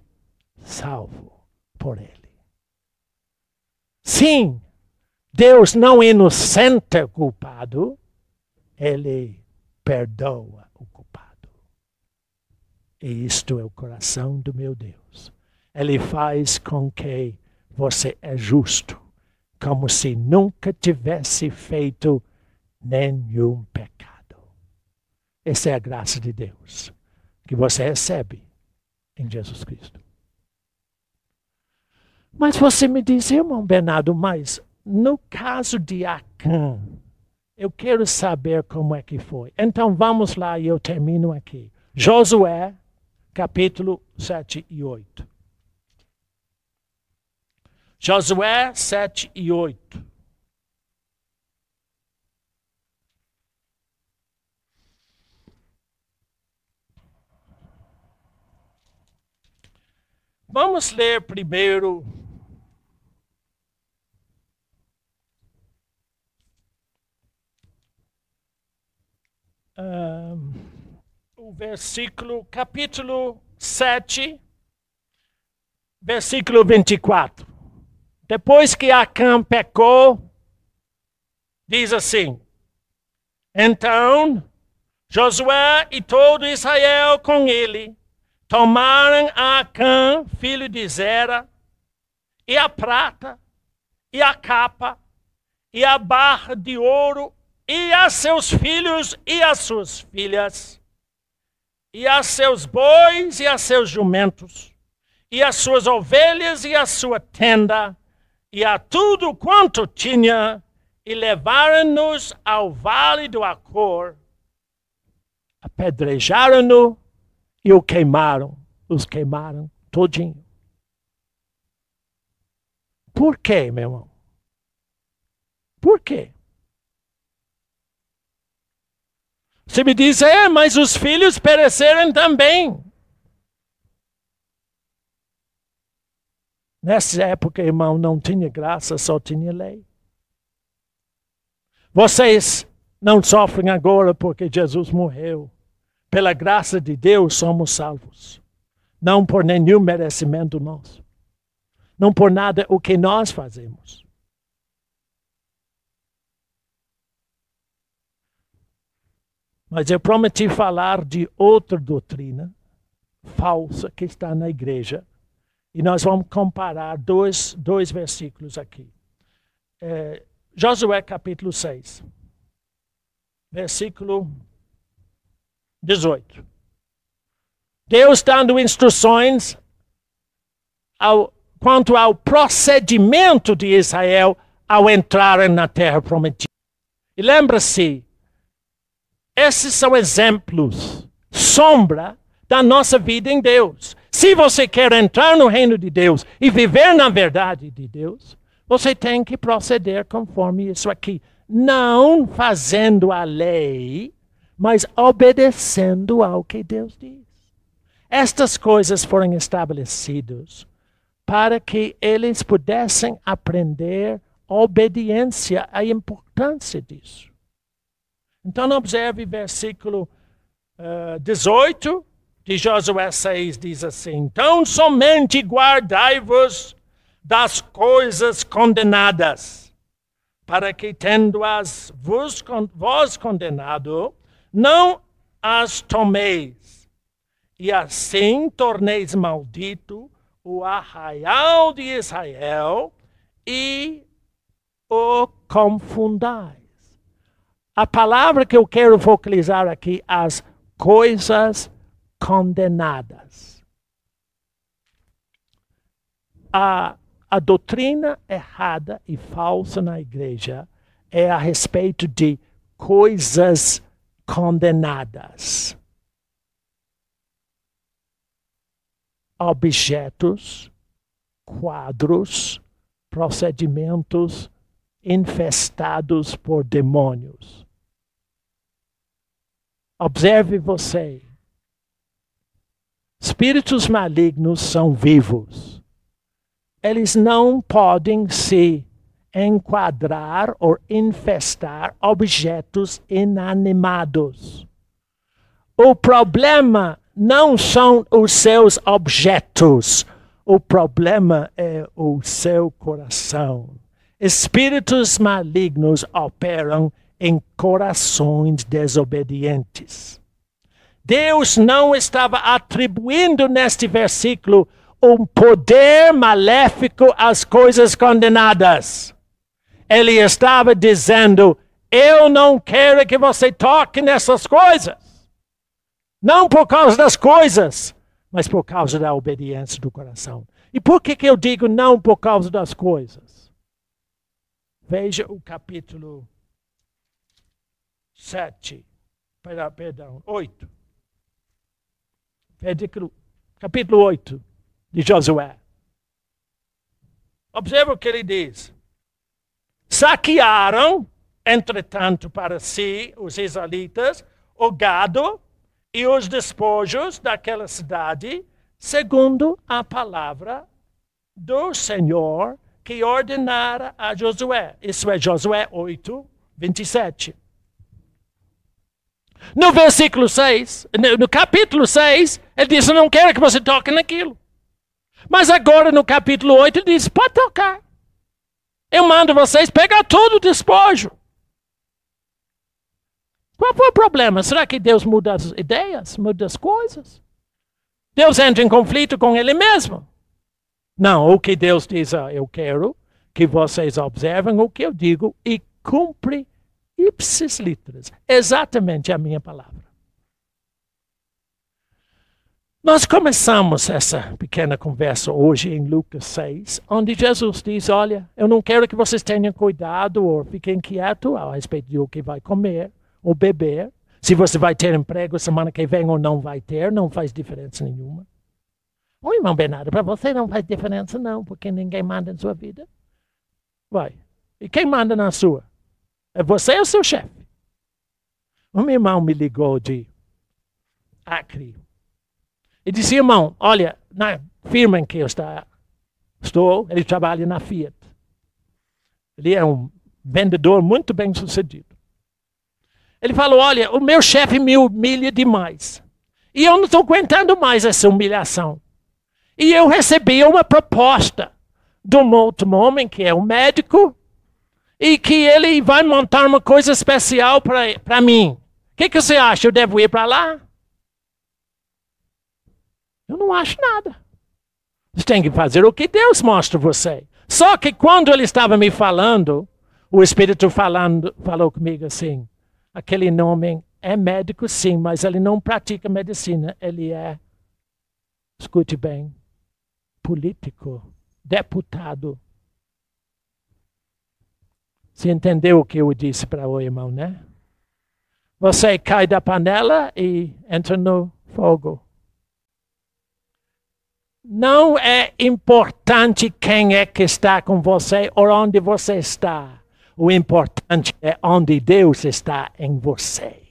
salvo por ele. Sim, Deus não inocenta o culpado, ele perdoa o culpado. E isto é o coração do meu Deus. Ele faz com que você é justo, como se nunca tivesse feito nenhum pecado. Essa é a graça de Deus, que você recebe em Jesus Cristo. Mas você me diz, irmão Bernardo, mas no caso de Acã, eu quero saber como é que foi. Então vamos lá e eu termino aqui. Josué, capítulo 7 e 8. Josué 7 e 8. Vamos ler primeiro o versículo, capítulo 7, versículo 24. Depois que Acã pecou, diz assim, então Josué e todo Israel com ele tomaram Acã, filho de Zera, e a prata, e a capa, e a barra de ouro, e a seus filhos e as suas filhas, e a seus bois e a seus jumentos, e as suas ovelhas e a sua tenda, e a tudo quanto tinha, e levaram-nos ao vale do Acor, apedrejaram-no e o queimaram, os queimaram todinho. Por quê, meu irmão? Por quê? Você me diz, mas os filhos pereceram também. Nessa época, irmão, não tinha graça, só tinha lei. Vocês não sofrem agora porque Jesus morreu. Pela graça de Deus somos salvos. Não por nenhum merecimento nosso. Não por nada o que nós fazemos. Mas eu prometi falar de outra doutrina falsa que está na igreja. E nós vamos comparar dois versículos aqui. Josué capítulo 6. Versículo 18. Deus dando instruções quanto ao procedimento de Israel ao entrarem na terra prometida. E lembra-se, esses são exemplos, sombra da nossa vida em Deus. Se você quer entrar no reino de Deus e viver na verdade de Deus, você tem que proceder conforme isso aqui. Não fazendo a lei, mas obedecendo ao que Deus diz. Estas coisas foram estabelecidas para que eles pudessem aprender obediência, a importância disso. Então, observe versículo 18 de Josué 6, diz assim: então somente guardai-vos das coisas condenadas, para que, tendo-as vós condenado, não as tomeis, e assim torneis maldito o arraial de Israel e o confundais. A palavra que eu quero focalizar aqui, as coisas condenadas. A doutrina errada e falsa na igreja é a respeito de coisas condenadas. Objetos, quadros, procedimentos infestados por demônios. Observe você. Espíritos malignos são vivos. Eles não podem se enquadrar ou infestar objetos inanimados. O problema não são os seus objetos. O problema é o seu coração. Espíritos malignos operam em corações desobedientes. Deus não estava atribuindo neste versículo um poder maléfico às coisas condenadas. Ele estava dizendo: eu não quero que você toque nessas coisas. Não por causa das coisas, mas por causa da obediência do coração. E por que eu digo não por causa das coisas? Veja o capítulo 8. Capítulo 8 de Josué. Observa o que ele diz. Saquearam, entretanto, para si, os israelitas, o gado e os despojos daquela cidade, segundo a palavra do Senhor que ordenara a Josué. Isso é Josué 8, 27. No versículo 6, no capítulo 6, ele diz: eu não quero que você toque naquilo. Mas agora no capítulo 8 ele diz: pode tocar. Eu mando vocês pegar todo o despojo. Qual foi o problema? Será que Deus muda as ideias? Muda as coisas? Deus entra em conflito com ele mesmo? Não, o que Deus diz: eu quero que vocês observem o que eu digo e cumpre ipsis literis. Exatamente a minha palavra. Nós começamos essa pequena conversa hoje em Lucas 6, onde Jesus diz: olha, eu não quero que vocês tenham cuidado ou fiquem quietos a respeito de o que vai comer ou beber. Se você vai ter emprego semana que vem ou não vai ter, não faz diferença nenhuma. O irmão Bernardo, para você não faz diferença não, porque ninguém manda na sua vida. Vai. E quem manda na sua? É você ou o seu chefe? Um irmão me ligou de Acre. E disse: irmão, olha, na firma em que eu estou, ele trabalha na Fiat. Ele é um vendedor muito bem sucedido. Ele falou: olha, o meu chefe me humilha demais. E eu não estou aguentando mais essa humilhação. E eu recebi uma proposta de um outro homem, que é um médico, e que ele vai montar uma coisa especial para mim. O que você acha? Eu devo ir para lá? Eu não acho nada. Você tem que fazer o que Deus mostra você. Só que quando ele estava me falando, o Espírito falou comigo assim: aquele homem é médico sim, mas ele não pratica medicina. Ele é, escute bem, político, deputado. Você entendeu o que eu disse para o irmão, né? Você cai da panela e entra no fogo. Não é importante quem é que está com você ou onde você está. O importante é onde Deus está em você.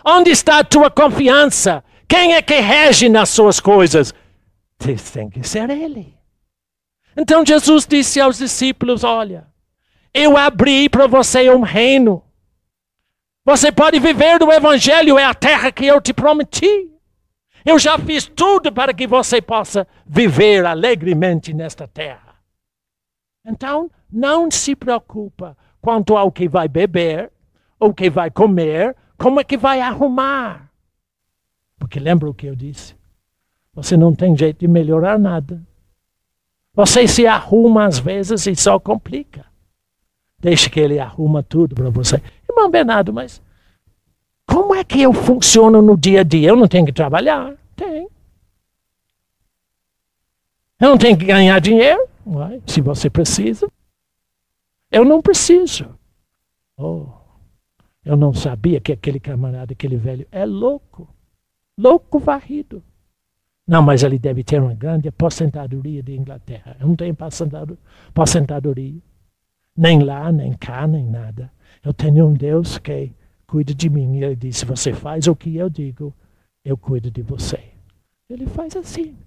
Onde está a tua confiança? Quem é que rege nas suas coisas? Tem que ser Ele. Então Jesus disse aos discípulos, olha, eu abri para você um reino. Você pode viver do Evangelho, é a terra que eu te prometi. Eu já fiz tudo para que você possa viver alegremente nesta terra. Então, não se preocupa quanto ao que vai beber, ou que vai comer, como é que vai arrumar. Porque lembra o que eu disse? Você não tem jeito de melhorar nada. Você se arruma às vezes e só complica. Deixa que ele arruma tudo para você. Irmão Bernardo, mas como é que eu funciono no dia a dia? Eu não tenho que trabalhar? Tem. Eu não tenho que ganhar dinheiro? Uai, se você precisa. Eu não preciso. Oh, eu não sabia que aquele camarada, aquele velho, é louco. Louco varrido. Não, mas ele deve ter uma grande aposentadoria de Inglaterra. Eu não tenho aposentadoria. Nem lá, nem cá, nem nada. Eu tenho um Deus que cuida de mim. E ele disse, você faz o que eu digo, eu cuido de você. Ele faz assim.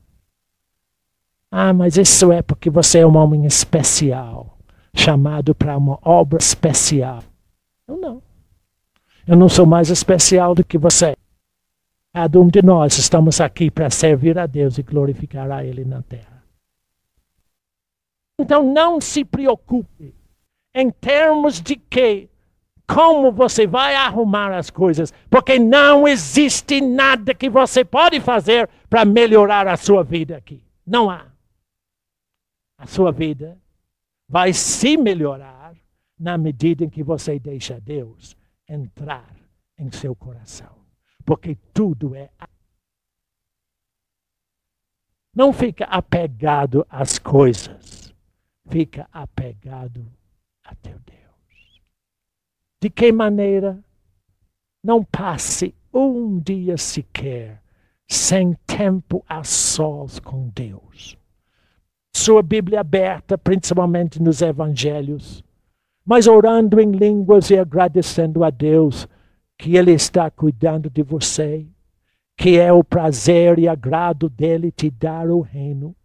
Ah, mas isso é porque você é um homem especial. Chamado para uma obra especial. Eu não. Eu não sou mais especial do que você. Cada um de nós estamos aqui para servir a Deus e glorificar a Ele na terra. Então não se preocupe em termos de como você vai arrumar as coisas, porque não existe nada que você pode fazer para melhorar a sua vida aqui. Não há. A sua vida vai se melhorar na medida em que você deixa Deus entrar em seu coração. Porque tudo é... Não fica apegado às coisas. Fica apegado a teu Deus. De que maneira? Não passe um dia sequer sem tempo a sós com Deus. Sua Bíblia aberta, principalmente nos Evangelhos, mas orando em línguas e agradecendo a Deus que Ele está cuidando de você, que é o prazer e agrado dEle te dar o reino,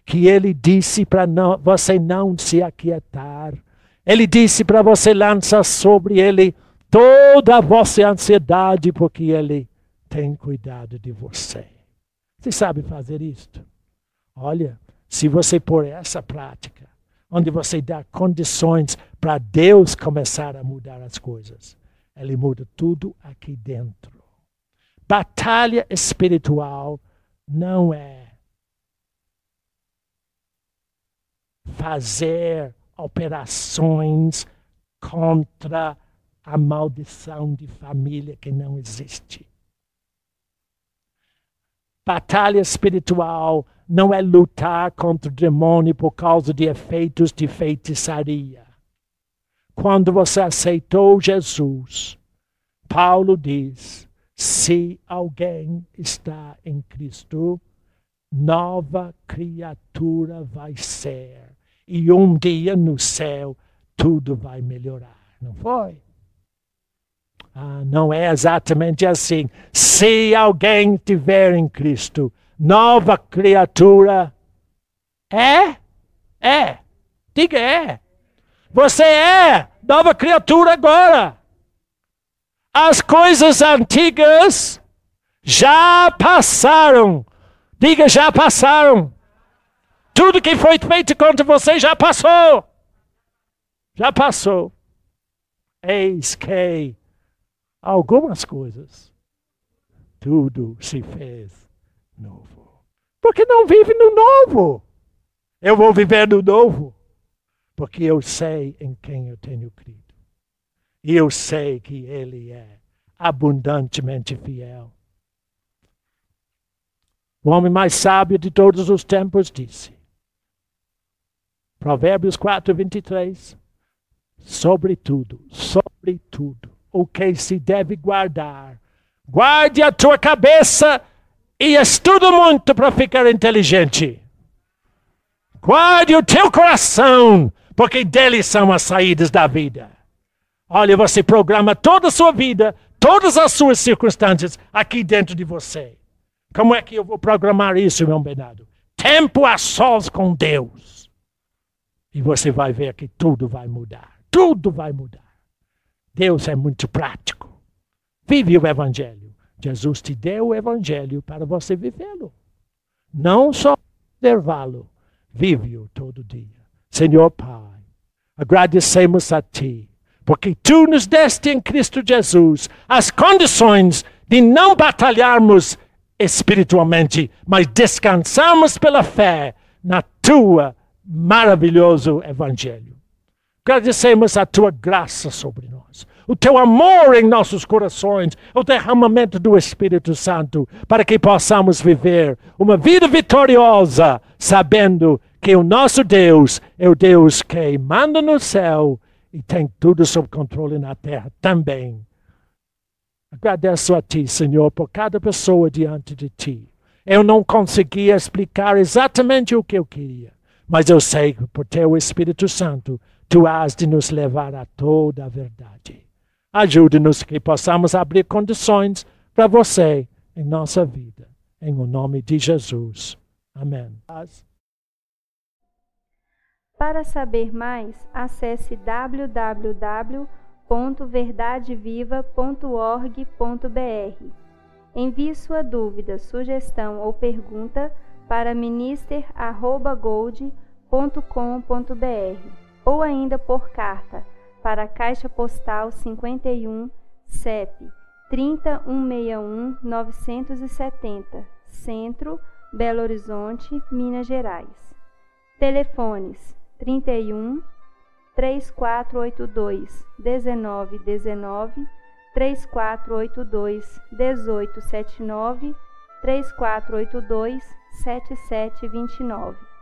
que Ele disse para você não se aquietar, Ele disse para você lançar sobre Ele toda a vossa ansiedade, porque Ele tem cuidado de você. Você sabe fazer isto? Olha, se você pôr essa prática, onde você dá condições para Deus começar a mudar as coisas, Ele muda tudo aqui dentro. Batalha espiritual não é fazer operações contra a maldição de família que não existe. Batalha espiritual não é lutar contra o demônio por causa de efeitos de feitiçaria. Quando você aceitou Jesus, Paulo diz, se alguém está em Cristo, nova criatura vai ser. E um dia no céu, tudo vai melhorar. Não foi? Não é exatamente assim. Se alguém estiver em Cristo, nova criatura é? É. Diga é. Você é nova criatura agora. As coisas antigas já passaram. Diga, já passaram. Tudo que foi feito contra você já passou. Já passou. Eis que algumas coisas, tudo se fez novo. Porque não vive no novo. Eu vou viver no novo. Porque eu sei em quem eu tenho crido. E eu sei que Ele é abundantemente fiel. O homem mais sábio de todos os tempos disse, Provérbios 4:23, Sobretudo, o que se deve guardar. Guarde a tua cabeça e estuda muito para ficar inteligente. Guarde o teu coração, porque deles são as saídas da vida. Olha, você programa toda a sua vida, todas as suas circunstâncias aqui dentro de você. Como é que eu vou programar isso, meu Bernardo? Tempo a sós com Deus. E você vai ver que tudo vai mudar. Tudo vai mudar. Deus é muito prático. Vive o Evangelho. Jesus te deu o Evangelho para você vivê-lo. Não só observá-lo. Vive-o todo dia. Senhor Pai, agradecemos a Ti, porque Tu nos deste em Cristo Jesus as condições de não batalharmos espiritualmente, mas descansarmos pela fé na Tua maravilhoso Evangelho. Agradecemos a Tua graça sobre nós, o Teu amor em nossos corações, o derramamento do Espírito Santo, para que possamos viver uma vida vitoriosa, sabendo que o nosso Deus é o Deus que manda no céu e tem tudo sob controle na terra também. Agradeço a Ti, Senhor, por cada pessoa diante de Ti. Eu não conseguia explicar exatamente o que eu queria, mas eu sei que por Teu Espírito Santo, Tu has de nos levar a toda a verdade. Ajude-nos que possamos abrir condições para você em nossa vida. Em o nome de Jesus. Amém. Para saber mais, acesse www.verdadeviva.org.br. Envie sua dúvida, sugestão ou pergunta para minister@gold.com.br ou ainda por carta para a Caixa Postal 51, CEP 30-161-970, Centro, Belo Horizonte, Minas Gerais. Telefones 31 3482 1919, 3482 1879, 3482 7729.